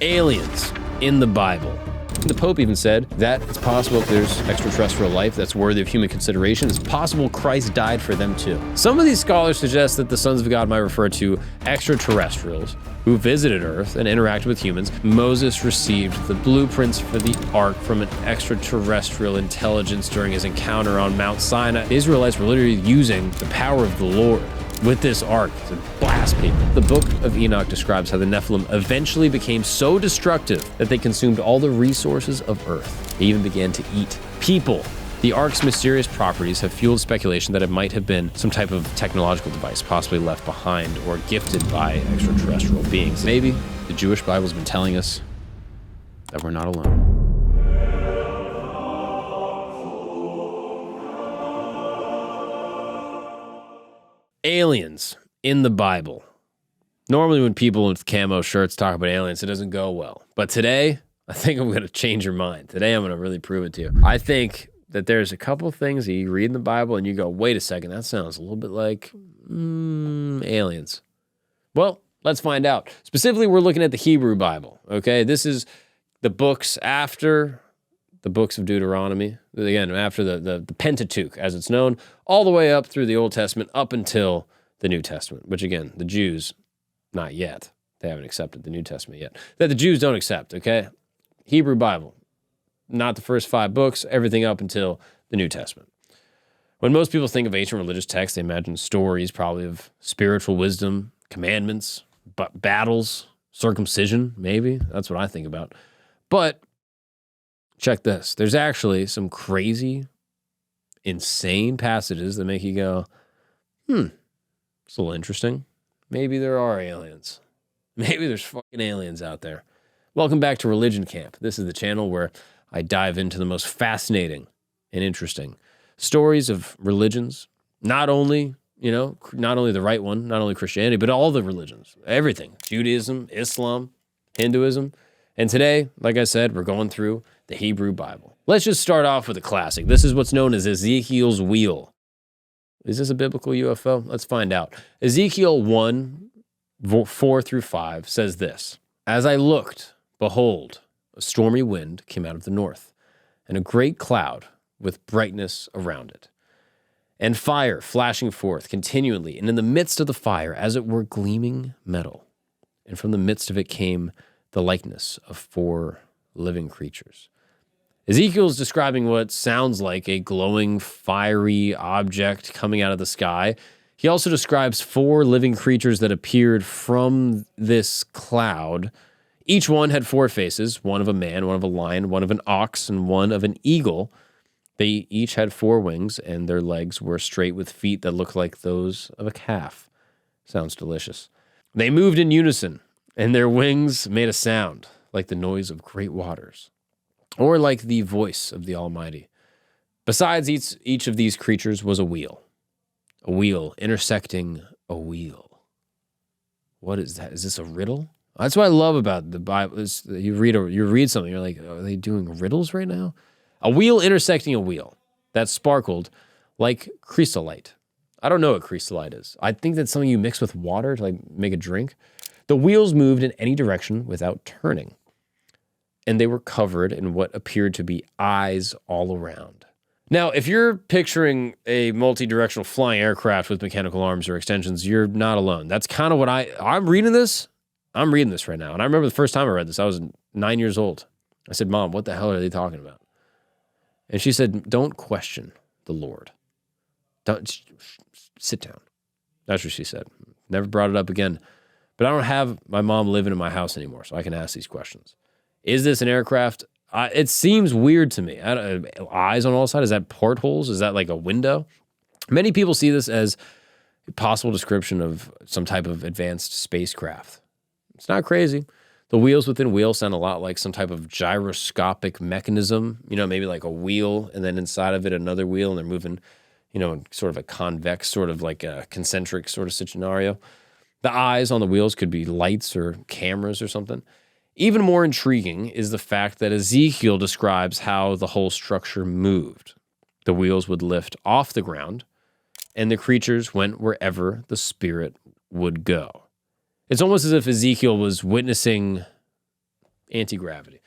Aliens in the Bible. The Pope even said that it's possible if there's extraterrestrial life that's worthy of human consideration, it's possible Christ died for them too. Some of these scholars suggest that the sons of God might refer to extraterrestrials who visited Earth and interacted with humans. Moses received the blueprints for the Ark from an extraterrestrial intelligence during his encounter on Mount Sinai. The Israelites were literally using the power of the Lord with this ark to blast people. The book of Enoch describes how the Nephilim eventually became so destructive that they consumed all the resources of Earth. They even began to eat people. The ark's mysterious properties have fueled speculation that it might have been some type of technological device, possibly left behind or gifted by extraterrestrial beings. Maybe the Jewish Bible's been telling us that we're not alone. Aliens in the Bible. Normally when people with camo shirts talk about aliens, it doesn't go well. But today, I think I'm going to change your mind. Today, I'm going to really prove it to you. I think that there's a couple things that you read in the Bible and you go, wait a second, that sounds a little bit like aliens. Well, let's find out. Specifically, we're looking at the Hebrew Bible, okay? This is the books after the books of Deuteronomy, again, after the Pentateuch, as it's known, all the way up through the Old Testament, up until the New Testament, which again, the Jews, not yet. They haven't accepted the New Testament yet. That the Jews don't accept, okay? Hebrew Bible, not the first 5 books, everything up until the New Testament. When most people think of ancient religious texts, they imagine stories probably of spiritual wisdom, commandments, battles, circumcision, maybe. That's what I think about. But check this. There's actually some crazy, insane passages that make you go, it's a little interesting. Maybe there are aliens. Maybe there's fucking aliens out there. Welcome back to Religion Camp. This is the channel where I dive into the most fascinating and interesting stories of religions. Not only the right one, not only Christianity, but all the religions. Everything. Judaism, Islam, Hinduism. And today, like I said, we're going through the Hebrew Bible. Let's just start off with a classic. This is what's known as Ezekiel's wheel. Is this a biblical UFO? Let's find out. Ezekiel 1, 4 through 5 says this: As I looked, behold, a stormy wind came out of the north, and a great cloud with brightness around it, and fire flashing forth continually, and in the midst of the fire, as it were gleaming metal. And from the midst of it came the likeness of 4 living creatures. Ezekiel's describing what sounds like a glowing, fiery object coming out of the sky. He also describes 4 living creatures that appeared from this cloud. Each one had 4 faces, one of a man, one of a lion, one of an ox, and one of an eagle. They each had 4 wings, and their legs were straight with feet that looked like those of a calf. Sounds delicious. They moved in unison, and their wings made a sound like the noise of great waters, or like the voice of the Almighty. Besides each of these creatures was a wheel intersecting a wheel. What is that? Is this a riddle? That's what I love about the Bible. Is you read something, you're like, are they doing riddles right now? A wheel intersecting a wheel that sparkled like chrysolite. I don't know what chrysolite is. I think that's something you mix with water to like make a drink. The wheels moved in any direction without turning, and they were covered in what appeared to be eyes all around. Now, if you're picturing a multi-directional flying aircraft with mechanical arms or extensions, you're not alone. That's kind of what I'm reading this. I'm reading this right now. And I remember the first time I read this, I was 9 years old. I said, Mom, what the hell are they talking about? And she said, don't question the Lord. Don't sit down. That's what she said. Never brought it up again. But I don't have my mom living in my house anymore, so I can ask these questions. Is this an aircraft? It seems weird to me. Eyes on all sides? Is that portholes? Is that like a window? Many people see this as a possible description of some type of advanced spacecraft. It's not crazy. The wheels within wheels sound a lot like some type of gyroscopic mechanism, maybe like a wheel, and then inside of it another wheel, and they're moving, in sort of a convex, sort of like a concentric sort of scenario. The eyes on the wheels could be lights or cameras or something. Even more intriguing is the fact that Ezekiel describes how the whole structure moved. The wheels would lift off the ground, and the creatures went wherever the spirit would go. It's almost as if Ezekiel was witnessing Anti-gravity.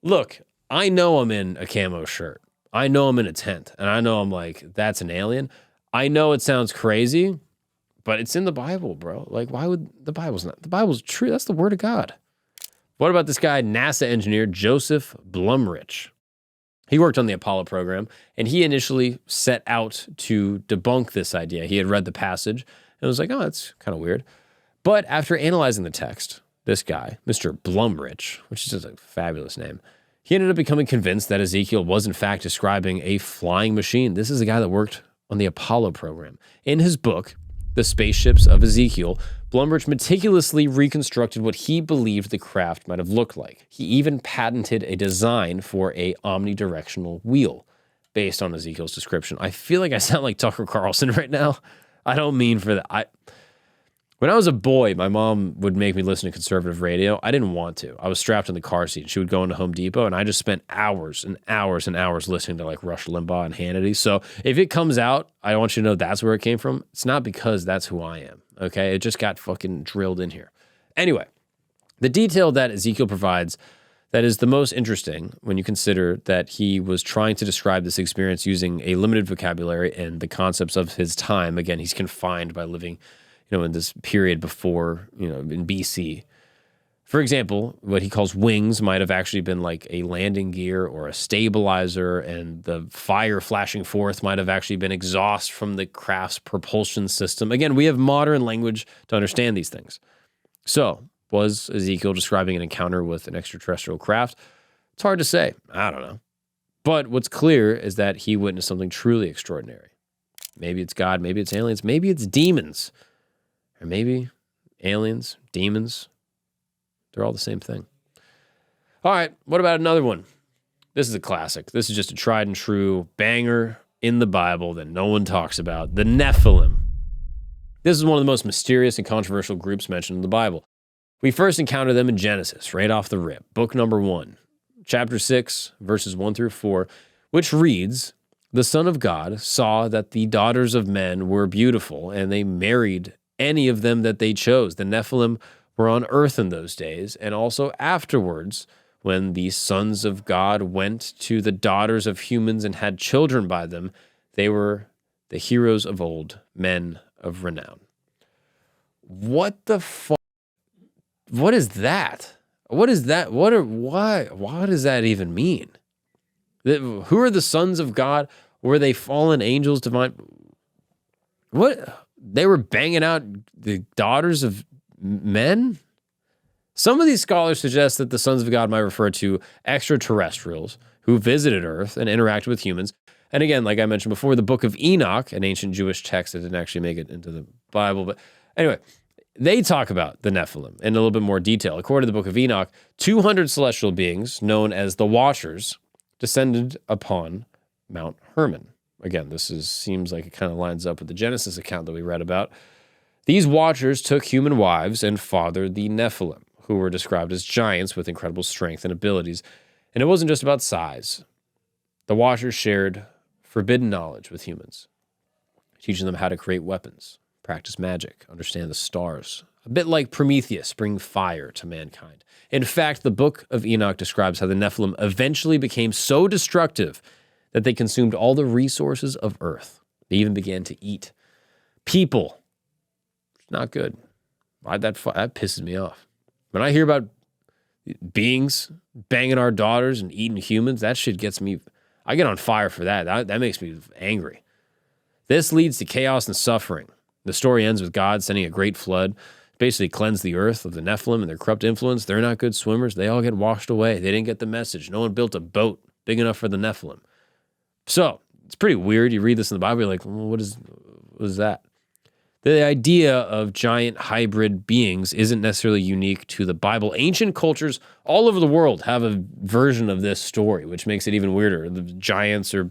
Look, I know I'm in a camo shirt. I know I'm in a tent. And I know I'm like, that's an alien. I know it sounds crazy, but it's in the Bible, bro. Like, why would the Bible's not? The Bible's true. That's the word of God. What about this guy, NASA engineer Joseph Blumrich? He worked on the Apollo program, and he initially set out to debunk this idea. He had read the passage and was like, oh, that's kind of weird. But after analyzing the text, this guy, Mr. Blumrich, which is just a fabulous name, he ended up becoming convinced that Ezekiel was in fact describing a flying machine. This is the guy that worked on the Apollo program. In his book, The Spaceships of Ezekiel, Blumrich meticulously reconstructed what he believed the craft might have looked like. He even patented a design for a omnidirectional wheel based on Ezekiel's description. I feel like I sound like Tucker Carlson right now. I don't mean for that. When I was a boy, my mom would make me listen to conservative radio. I didn't want to. I was strapped in the car seat. She would go into Home Depot, and I just spent hours and hours and hours listening to like Rush Limbaugh and Hannity. So if it comes out, I want you to know that's where it came from. It's not because that's who I am, okay? It just got fucking drilled in here. Anyway, the detail that Ezekiel provides that is the most interesting when you consider that he was trying to describe this experience using a limited vocabulary and the concepts of his time. Again, he's confined by living in this period before, in BC. For example, what he calls wings might have actually been like a landing gear or a stabilizer, and the fire flashing forth might have actually been exhaust from the craft's propulsion system. Again, we have modern language to understand these things. So, was Ezekiel describing an encounter with an extraterrestrial craft? It's hard to say. I don't know. But what's clear is that he witnessed something truly extraordinary. Maybe it's God, maybe it's aliens, maybe it's demons. Or maybe aliens, demons, they're all the same thing. All right, what about another one? This is a classic. This is just a tried and true banger in the Bible that no one talks about. The Nephilim. This is one of the most mysterious and controversial groups mentioned in the Bible. We first encounter them in Genesis, right off the rip. Book number 1, chapter 6, verses 1 through 4, which reads, "The Son of God saw that the daughters of men were beautiful, and they married any of them that they chose. The Nephilim were on earth in those days, and also afterwards, when the sons of God went to the daughters of humans and had children by them, they were the heroes of old, men of renown." What the fuck? What is that? What is that? What does that even mean? Who are the sons of God? Were they fallen angels, divine? What? They were banging out the daughters of men? Some of these scholars suggest that the sons of God might refer to extraterrestrials who visited Earth and interacted with humans. And again, like I mentioned before, the book of Enoch, an ancient Jewish text that didn't actually make it into the Bible. But anyway, they talk about the Nephilim in a little bit more detail. According to the book of Enoch, 200 celestial beings, known as the Watchers, descended upon Mount Hermon. Again, seems like it kind of lines up with the Genesis account that we read about. These Watchers took human wives and fathered the Nephilim, who were described as giants with incredible strength and abilities. And it wasn't just about size. The Watchers shared forbidden knowledge with humans, teaching them how to create weapons, practice magic, understand the stars. A bit like Prometheus, bring fire to mankind. In fact, the book of Enoch describes how the Nephilim eventually became so destructive that they consumed all the resources of Earth. They even began to eat people. It's not good. That pisses me off. When I hear about beings banging our daughters and eating humans, that shit gets me, I get on fire for that. That makes me angry. This leads to chaos and suffering. The story ends with God sending a great flood, basically cleanse the earth of the Nephilim and their corrupt influence. They're not good swimmers. They all get washed away. They didn't get the message. No one built a boat big enough for the Nephilim. So it's pretty weird. You read this in the Bible, you're like, well, what is that? The idea of giant hybrid beings isn't necessarily unique to the Bible. Ancient cultures all over the world have a version of this story, which makes it even weirder. The giants are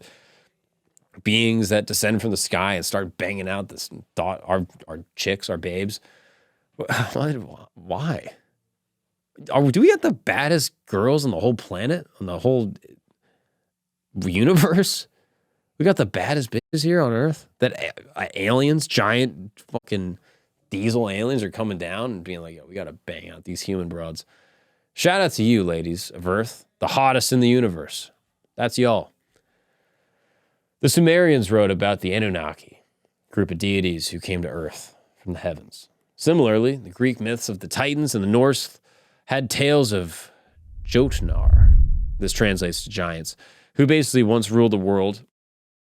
beings that descend from the sky and start banging out this thought, our chicks, our babes. Why? Do we have the baddest girls on the whole planet, on the whole universe? We got the baddest bitches here on Earth. That aliens, giant fucking diesel aliens are coming down and being like, yo, we got to bang out these human broads. Shout out to you, ladies of Earth, the hottest in the universe. That's y'all. The Sumerians wrote about the Annunaki, group of deities who came to Earth from the heavens. Similarly, the Greek myths of the Titans and the Norse had tales of Jotnar. This translates to giants, who basically once ruled the world.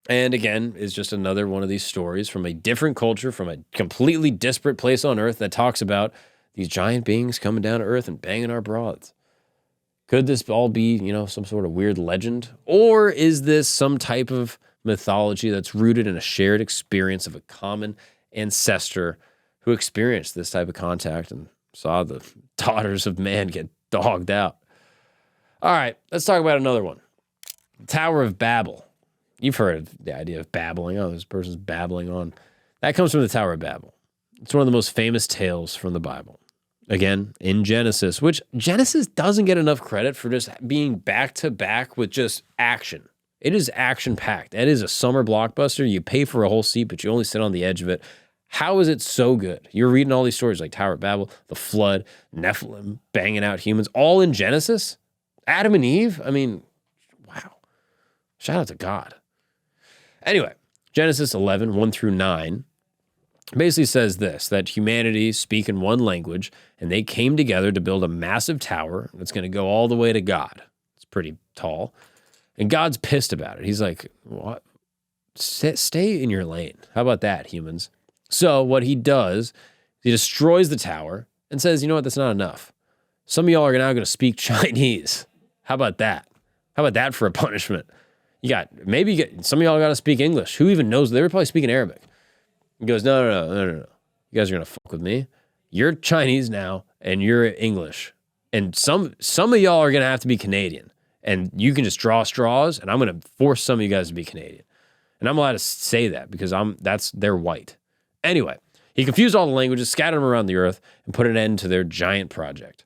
And again, is just another one of these stories from a different culture, from a completely disparate place on Earth that talks about these giant beings coming down to Earth and banging our broads. Could this all be, some sort of weird legend? Or is this some type of mythology that's rooted in a shared experience of a common ancestor who experienced this type of contact and saw the daughters of man get dogged out? All right, let's talk about another one. Tower of Babel. You've heard of the idea of babbling. Oh, this person's babbling on. That comes from the Tower of Babel. It's one of the most famous tales from the Bible. Again, in Genesis, which Genesis doesn't get enough credit for just being back-to-back with just action. It is action-packed. It is a summer blockbuster. You pay for a whole seat, but you only sit on the edge of it. How is it so good? You're reading all these stories like Tower of Babel, the flood, Nephilim, banging out humans, all in Genesis? Adam and Eve? I mean, wow. Shout out to God. Anyway, Genesis 11, 1 through 9, basically says this, that humanity speak in one language, and they came together to build a massive tower that's going to go all the way to God. It's pretty tall. And God's pissed about it. He's like, what? Stay in your lane. How about that, humans? So what he does, he destroys the tower and says, you know what, that's not enough. Some of y'all are now going to speak Chinese. How about that? How about that for a punishment? Some of y'all got to speak English. Who even knows? They were probably speaking Arabic. He goes, no. You guys are going to fuck with me. You're Chinese now, and you're English. And some of y'all are going to have to be Canadian. And you can just draw straws, and I'm going to force some of you guys to be Canadian. And I'm allowed to say that because they're white. Anyway, he confused all the languages, scattered them around the earth, and put an end to their giant project.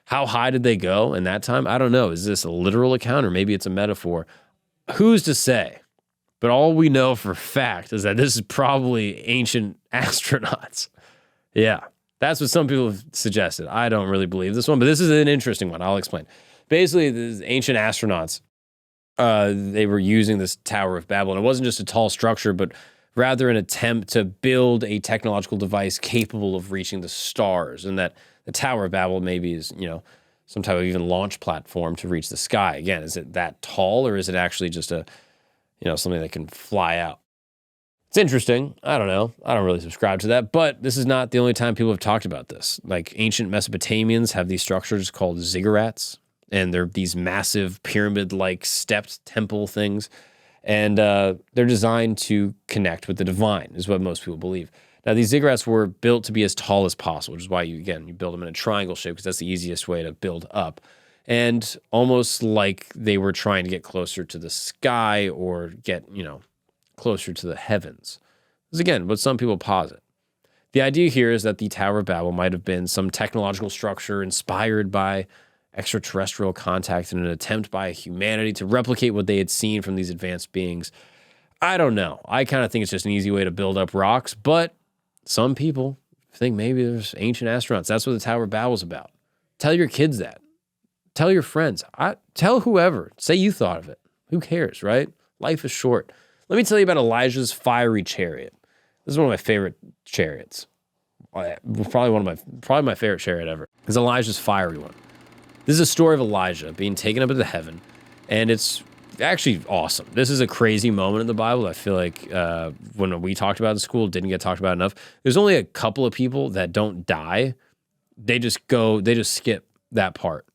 How high did they go in that time? I don't know. Is this a literal account, or maybe it's a metaphor? Who's to say? But all we know for a fact is that this is probably ancient astronauts. Yeah, that's what some people have suggested. I don't really believe this one, but this is an interesting one. I'll explain. Basically, these ancient astronauts, they were using this Tower of Babel, and it wasn't just a tall structure, but rather an attempt to build a technological device capable of reaching the stars, and that the Tower of Babel maybe is, some type of even launch platform to reach the sky. Again, is it that tall, or is it actually just something that can fly out? It's interesting. I don't know. I don't really subscribe to that, but this is not the only time people have talked about this. Like ancient Mesopotamians have these structures called ziggurats, and they're these massive pyramid-like stepped temple things, and they're designed to connect with the divine, is what most people believe. Now, these ziggurats were built to be as tall as possible, which is why you build them in a triangle shape, because that's the easiest way to build up. And almost like they were trying to get closer to the sky or get, closer to the heavens. This is, again, what some people posit. The idea here is that the Tower of Babel might have been some technological structure inspired by extraterrestrial contact in an attempt by humanity to replicate what they had seen from these advanced beings. I don't know. I kind of think it's just an easy way to build up rocks, but some people think maybe there's ancient astronauts. That's what the Tower of Babel's about. Tell your kids that. Tell your friends. Tell whoever. Say you thought of it. Who cares, right? Life is short. Let me tell you about Elijah's fiery chariot. This is one of my favorite chariots. Probably my favorite chariot ever. Is Elijah's fiery one. This is a story of Elijah being taken up into heaven, and it's actually awesome. This is a crazy moment in the Bible. I feel like when we talked about it in school, it didn't get talked about enough. There's only a couple of people that don't die. They just skip that part.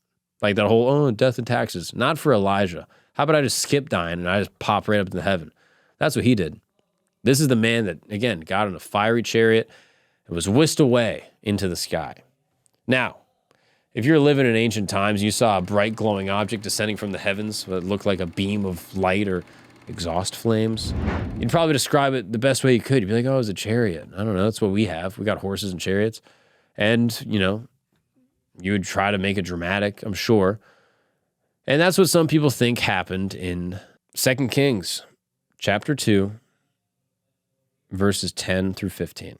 Like that whole, death and taxes. Not for Elijah. How about I just skip dying and I just pop right up into heaven? That's what he did. This is the man that, again, got on a fiery chariot and was whisked away into the sky. Now, if you're living in ancient times, you saw a bright glowing object descending from the heavens that looked like a beam of light or exhaust flames, you'd probably describe it the best way you could. You'd be like, oh, it's a chariot. I don't know. That's what we have. We got horses and chariots. And, you would try to make it dramatic, I'm sure. And that's what some people think happened in 2 Kings chapter 2, verses 10 through 15.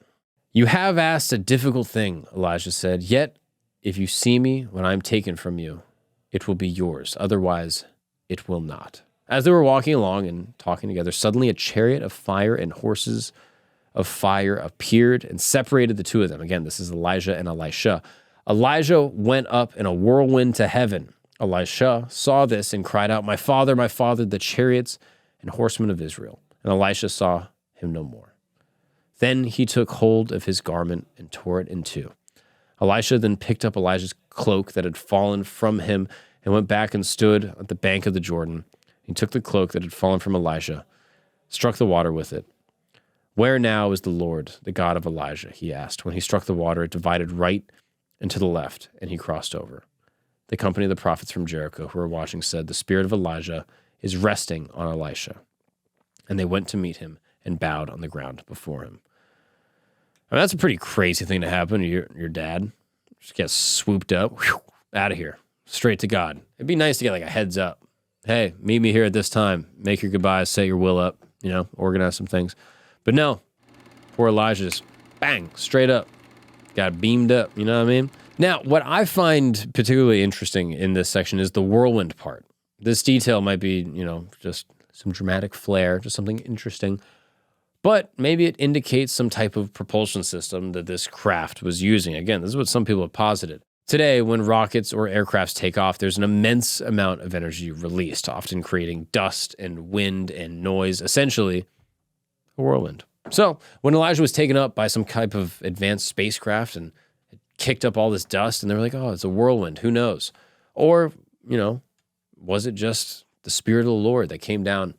You have asked a difficult thing, Elijah said, yet if you see me when I'm taken from you, it will be yours. Otherwise, it will not. As they were walking along and talking together, suddenly a chariot of fire and horses of fire appeared and separated the two of them. Again, this is Elijah and Elisha. Elijah went up in a whirlwind to heaven. Elisha saw this and cried out, my father, the chariots and horsemen of Israel. And Elisha saw him no more. Then he took hold of his garment and tore it in two. Elisha then picked up Elijah's cloak that had fallen from him and went back and stood at the bank of the Jordan. He took the cloak that had fallen from Elijah, struck the water with it. Where now is the Lord, the God of Elijah? He asked. When he struck the water, it divided right and to the left, and he crossed over. The company of the prophets from Jericho who were watching said, the spirit of Elijah is resting on Elisha. And they went to meet him and bowed on the ground before him. I mean, that's a pretty crazy thing to happen to your dad. Just get swooped up, out of here, straight to God. It'd be nice to get like a heads up. Hey, meet me here at this time. Make your goodbyes, set your will up, organize some things. But no, poor Elijah just bang, straight up. Got beamed up, you know what I mean? Now, what I find particularly interesting in this section is the whirlwind part. This detail might be, just some dramatic flair, just something interesting. But maybe it indicates some type of propulsion system that this craft was using. Again, this is what some people have posited. Today, when rockets or aircrafts take off, there's an immense amount of energy released, often creating dust and wind and noise, essentially a whirlwind. So when Elijah was taken up by some type of advanced spacecraft and it kicked up all this dust, and they were like, oh, it's a whirlwind, who knows? Or, was it just the Spirit of the Lord that came down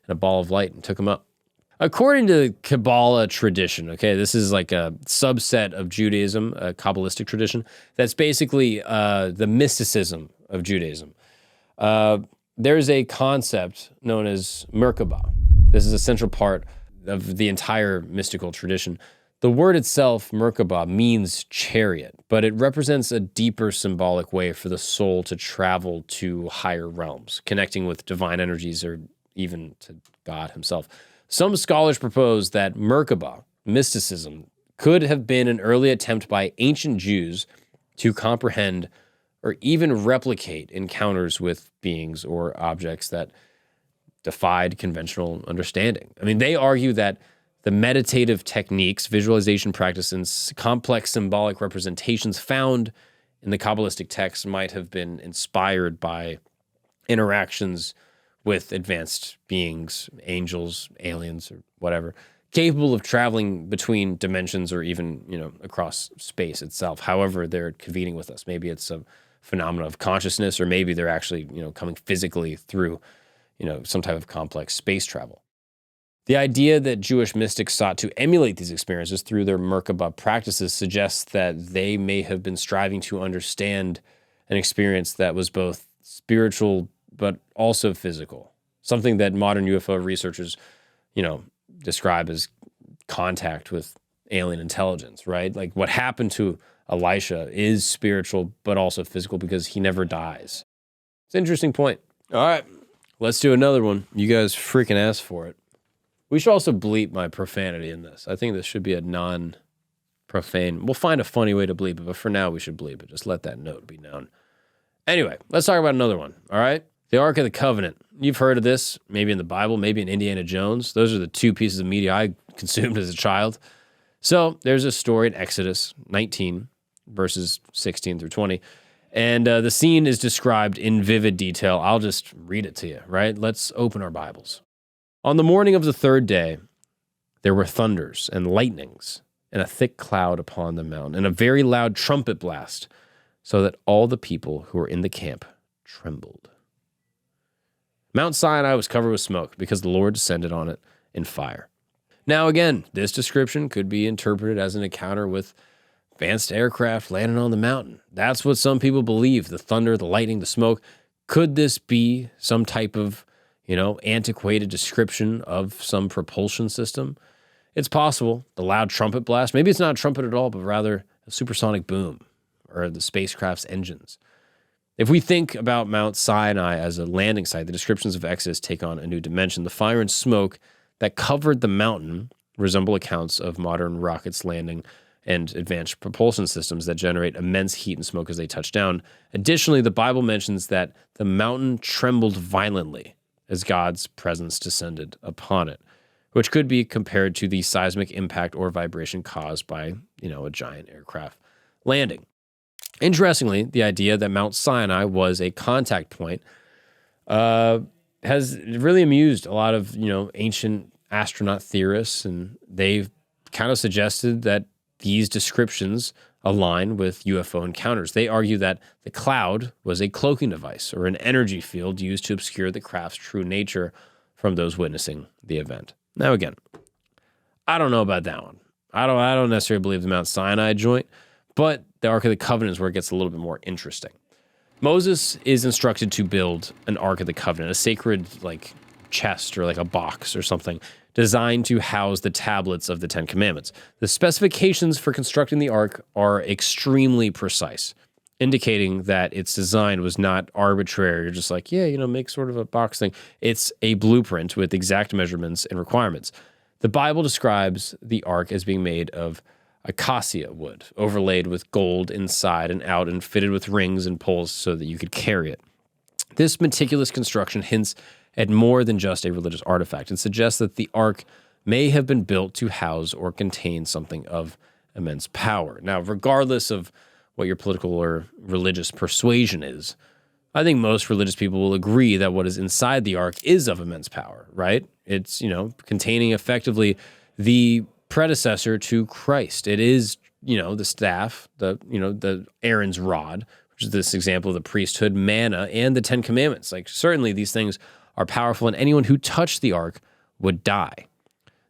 in a ball of light and took him up? According to Kabbalah tradition, okay, this is like a subset of Judaism, a Kabbalistic tradition, that's basically the mysticism of Judaism. There's a concept known as Merkaba. This is a central part of the entire mystical tradition. The word itself, Merkaba, means chariot, but it represents a deeper symbolic way for the soul to travel to higher realms, connecting with divine energies or even to God himself. Some scholars propose that Merkaba, mysticism, could have been an early attempt by ancient Jews to comprehend or even replicate encounters with beings or objects that defied conventional understanding. I mean, they argue that the meditative techniques, visualization practice, and complex symbolic representations found in the Kabbalistic texts might have been inspired by interactions with advanced beings, angels, aliens, or whatever, capable of traveling between dimensions or even, across space itself. However, they're convening with us. Maybe it's a phenomenon of consciousness, or maybe they're actually, coming physically through, some type of complex space travel. The idea that Jewish mystics sought to emulate these experiences through their Merkaba practices suggests that they may have been striving to understand an experience that was both spiritual but also physical, something that modern UFO researchers, describe as contact with alien intelligence, right? Like what happened to Elisha is spiritual but also physical because he never dies. It's an interesting point. All right, let's do another one. You guys freaking asked for it. We should also bleep my profanity in this. I think this should be a non-profane. We'll find a funny way to bleep it, but for now we should bleep it. Just let that note be known. Anyway, let's talk about another one, all right? The Ark of the Covenant. You've heard of this, maybe in the Bible, maybe in Indiana Jones. Those are the two pieces of media I consumed as a child. So there's a story in Exodus 19, verses 16 through 20. And the scene is described in vivid detail. I'll just read it to you, right? Let's open our Bibles. On the morning of the third day, there were thunders and lightnings and a thick cloud upon the mountain and a very loud trumpet blast, so that all the people who were in the camp trembled. Mount Sinai was covered with smoke because the Lord descended on it in fire. Now again, this description could be interpreted as an encounter with advanced aircraft landing on the mountain. That's what some people believe, the thunder, the lightning, the smoke. Could this be some type of, antiquated description of some propulsion system? It's possible. The loud trumpet blast, maybe it's not a trumpet at all, but rather a supersonic boom or the spacecraft's engines. If we think about Mount Sinai as a landing site, the descriptions of Exodus take on a new dimension. The fire and smoke that covered the mountain resemble accounts of modern rockets landing and advanced propulsion systems that generate immense heat and smoke as they touch down. Additionally, the Bible mentions that the mountain trembled violently as God's presence descended upon it, which could be compared to the seismic impact or vibration caused by, a giant aircraft landing. Interestingly, the idea that Mount Sinai was a contact point has really amused a lot of, ancient astronaut theorists, and they've kind of suggested that these descriptions align with UFO encounters. They argue that the cloud was a cloaking device or an energy field used to obscure the craft's true nature from those witnessing the event. Now, again, I don't know about that one. I don't necessarily believe the Mount Sinai joint, but the Ark of the Covenant is where it gets a little bit more interesting. Moses is instructed to build an Ark of the Covenant, a sacred chest or a box or something designed to house the tablets of the Ten Commandments. The specifications for constructing the Ark are extremely precise, indicating that its design was not arbitrary or just make sort of a box thing. It's a blueprint with exact measurements and requirements. The Bible describes the Ark as being made of acacia wood, overlaid with gold inside and out and fitted with rings and poles so that you could carry it. This meticulous construction hints at more than just a religious artifact. It suggests that the Ark may have been built to house or contain something of immense power. Now, regardless of what your political or religious persuasion is, I think most religious people will agree that what is inside the Ark is of immense power, right? It's, containing effectively the predecessor to Christ. It is, the staff, the Aaron's rod, which is this example of the priesthood, manna, and the Ten Commandments. Certainly these things are powerful, and anyone who touched the Ark would die.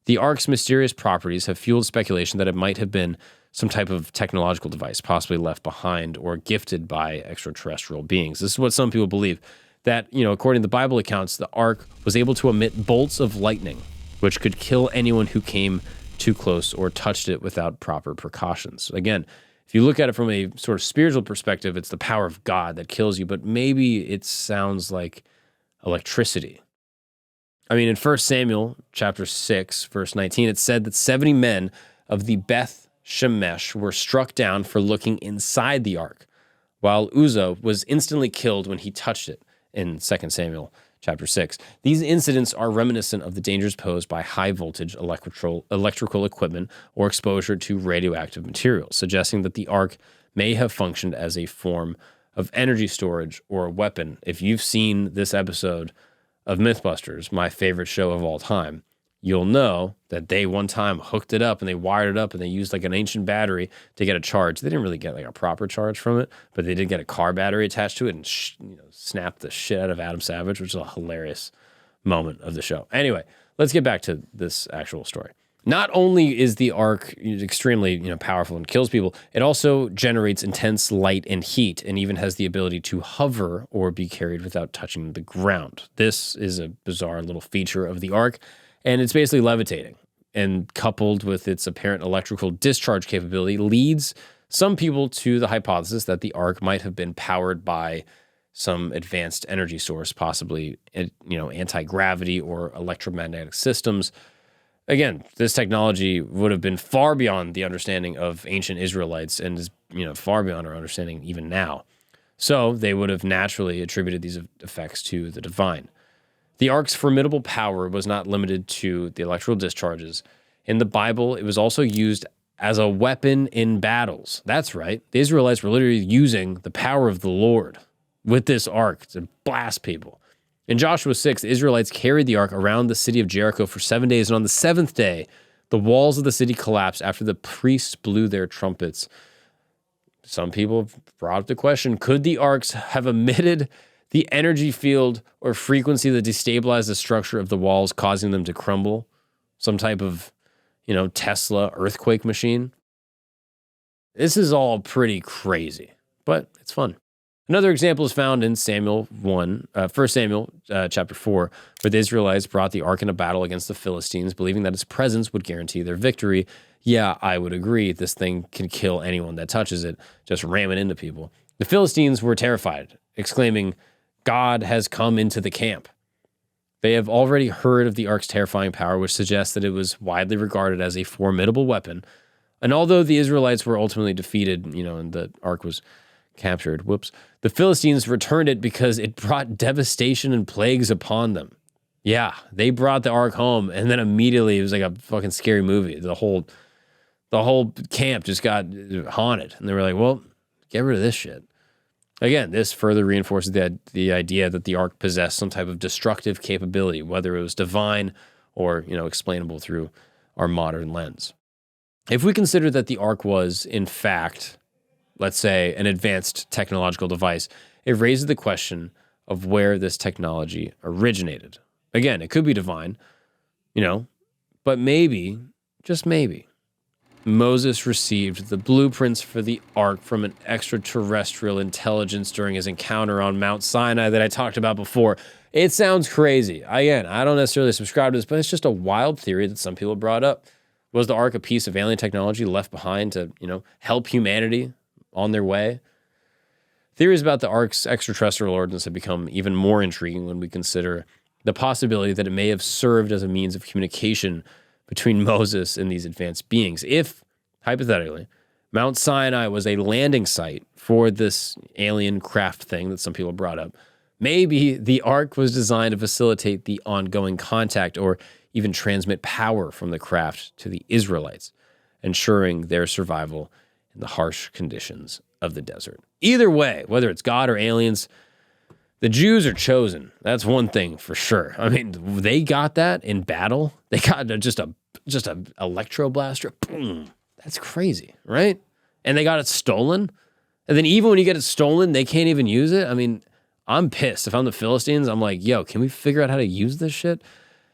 The Ark's mysterious properties have fueled speculation that it might have been some type of technological device, possibly left behind or gifted by extraterrestrial beings. This is what some people believe, that, according to the Bible accounts, the Ark was able to emit bolts of lightning, which could kill anyone who came too close or touched it without proper precautions. Again, if you look at it from a sort of spiritual perspective, it's the power of God that kills you, but maybe it sounds like electricity. In 1 Samuel chapter 6, verse 19, it said that 70 men of the Beth Shemesh were struck down for looking inside the ark, while Uzzah was instantly killed when he touched it in 2 Samuel chapter 6. These incidents are reminiscent of the dangers posed by high-voltage electrical equipment or exposure to radioactive materials, suggesting that the ark may have functioned as a form of energy storage or a weapon. If you've seen this episode of Mythbusters, my favorite show of all time, you'll know that they one time hooked it up and they wired it up and they used an ancient battery to get a charge. They didn't really get a proper charge from it, but they did get a car battery attached to it and snapped the shit out of Adam Savage, which is a hilarious moment of the show. Anyway, let's get back to this actual story. Not only is the ark extremely powerful and kills people, it also generates intense light and heat and even has the ability to hover or be carried without touching the ground. This is a bizarre little feature of the ark, and it's basically levitating. And coupled with its apparent electrical discharge capability leads some people to the hypothesis that the ark might have been powered by some advanced energy source, possibly anti-gravity or electromagnetic systems. Again, this technology would have been far beyond the understanding of ancient Israelites and is, far beyond our understanding even now. So they would have naturally attributed these effects to the divine. The ark's formidable power was not limited to the electrical discharges. In the Bible, it was also used as a weapon in battles. That's right. The Israelites were literally using the power of the Lord with this ark to blast people. In Joshua 6, the Israelites carried the ark around the city of Jericho for 7 days, and on the seventh day, the walls of the city collapsed after the priests blew their trumpets. Some people have brought up the question, could the arks have emitted the energy field or frequency that destabilized the structure of the walls, causing them to crumble? Some type of, Tesla earthquake machine? This is all pretty crazy, but it's fun. Another example is found in 1 Samuel chapter 4, where the Israelites brought the ark into battle against the Philistines, believing that its presence would guarantee their victory. Yeah, I would agree. This thing can kill anyone that touches it, just ram it into people. The Philistines were terrified, exclaiming, "God has come into the camp." They have already heard of the ark's terrifying power, which suggests that it was widely regarded as a formidable weapon And although the Israelites were ultimately defeated, and the ark was captured, the Philistines returned it because it brought devastation and plagues upon them. Yeah, they brought the ark home, and then immediately it was like a fucking scary movie. The whole camp just got haunted, and they were like, well, get rid of this shit. Again, this further reinforces the idea that the ark possessed some type of destructive capability, whether it was divine or, explainable through our modern lens. If we consider that the ark was, in fact, let's say, an advanced technological device, it raises the question of where this technology originated. Again, it could be divine, but maybe, just maybe, Moses received the blueprints for the ark from an extraterrestrial intelligence during his encounter on Mount Sinai that I talked about before. It sounds crazy. Again, I don't necessarily subscribe to this, but it's just a wild theory that some people brought up. Was the ark a piece of alien technology left behind to, help humanity on their way? Theories about the ark's extraterrestrial origins have become even more intriguing when we consider the possibility that it may have served as a means of communication between Moses and these advanced beings. If, hypothetically, Mount Sinai was a landing site for this alien craft thing that some people brought up, maybe the ark was designed to facilitate the ongoing contact or even transmit power from the craft to the Israelites, ensuring their survival in the harsh conditions of the desert. Either way, whether it's God or aliens, the Jews are chosen. That's one thing for sure. I mean, they got that in battle. They got just a electro blaster. Boom. That's crazy, right? And they got it stolen. And then even when you get it stolen, they can't even use it. I mean, I'm pissed. If I'm the Philistines, I'm like, yo, can we figure out how to use this shit?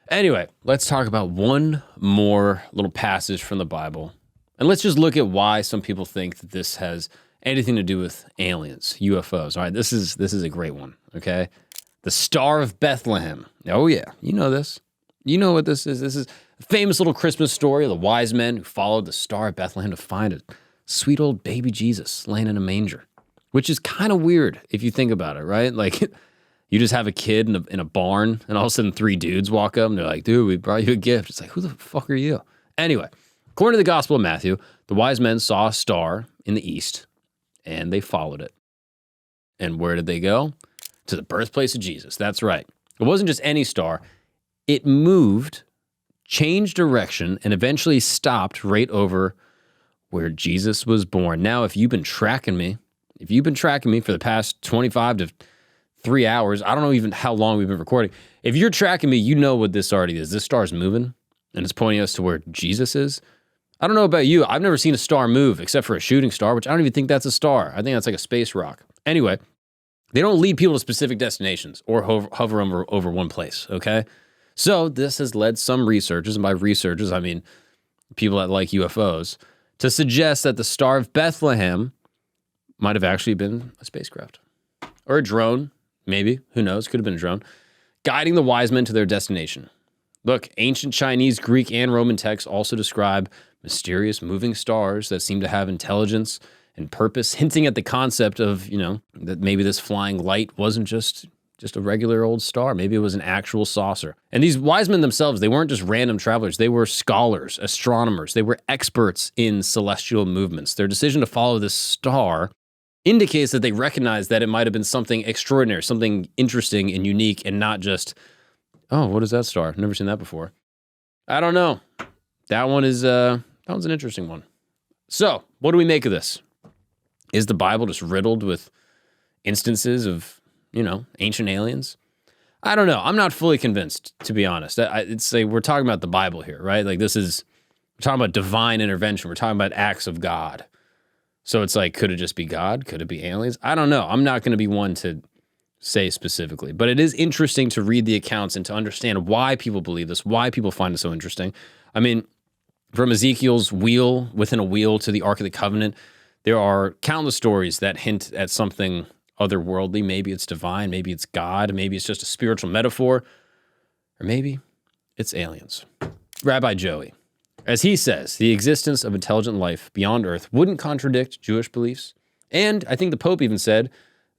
Anyway, let's talk about one more little passage from the Bible. And let's just look at why some people think that this has anything to do with aliens, UFOs. All right, this is a great one, okay? The Star of Bethlehem. Oh, yeah, you know this. You know what this is. This is a famous little Christmas story of the wise men who followed the Star of Bethlehem to find a sweet old baby Jesus laying in a manger, which is kind of weird if you think about it, right? Like, you just have a kid in a barn, and all of a sudden 3 dudes walk up, and they're like, dude, we brought you a gift. It's like, who the fuck are you? Anyway, according to the Gospel of Matthew, the wise men saw a star in the east, and they followed it. And where did they go? To the birthplace of Jesus. That's right. It wasn't just any star. It moved, changed direction, and eventually stopped right over where Jesus was born. Now, if you've been tracking me for the past 25 to 3 hours, I don't know even how long we've been recording. If you're tracking me, you know what this already is. This star's moving, and it's pointing us to where Jesus is. I don't know about you. I've never seen a star move except for a shooting star, which I don't even think that's a star. I think that's like a space rock. Anyway, they don't lead people to specific destinations or hover over one place, okay? So this has led some researchers, and by researchers, I mean people that like UFOs, to suggest that the Star of Bethlehem might have actually been a spacecraft or a drone, maybe. Who knows? Could have been a drone, guiding the wise men to their destination. Look, ancient Chinese, Greek, and Roman texts also describe mysterious moving stars that seem to have intelligence and purpose, hinting at the concept of, that maybe this flying light wasn't just a regular old star. Maybe it was an actual saucer. And these wise men themselves, they weren't just random travelers. They were scholars, astronomers. They were experts in celestial movements. Their decision to follow this star indicates that they recognized that it might have been something extraordinary, something interesting and unique, and not just, oh, what is that star? I've never seen that before. I don't know. That one's an interesting one. So, what do we make of this? Is the Bible just riddled with instances of, ancient aliens? I don't know. I'm not fully convinced, to be honest. We're talking about the Bible here, right? Like we're talking about divine intervention. We're talking about acts of God. So it's like, could it just be God? Could it be aliens? I don't know. I'm not going to be one to say specifically, but it is interesting to read the accounts and to understand why people believe this, why people find it so interesting. I mean, from Ezekiel's wheel within a wheel to the Ark of the Covenant, there are countless stories that hint at something otherworldly. Maybe it's divine, maybe it's God, maybe it's just a spiritual metaphor, or maybe it's aliens. Rabbi Joey, as he says, the existence of intelligent life beyond Earth wouldn't contradict Jewish beliefs. And I think the Pope even said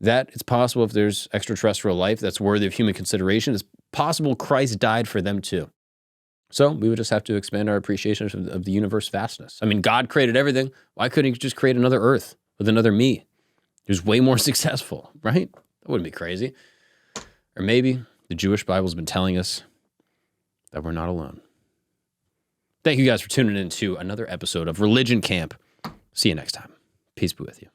that it's possible if there's extraterrestrial life that's worthy of human consideration, it's possible Christ died for them too. So we would just have to expand our appreciation of the universe vastness. I mean, God created everything. Why couldn't he just create another Earth with another me who's way more successful, right? That wouldn't be crazy. Or maybe the Jewish Bible's been telling us that we're not alone. Thank you guys for tuning in to another episode of Religion Camp. See you next time. Peace be with you.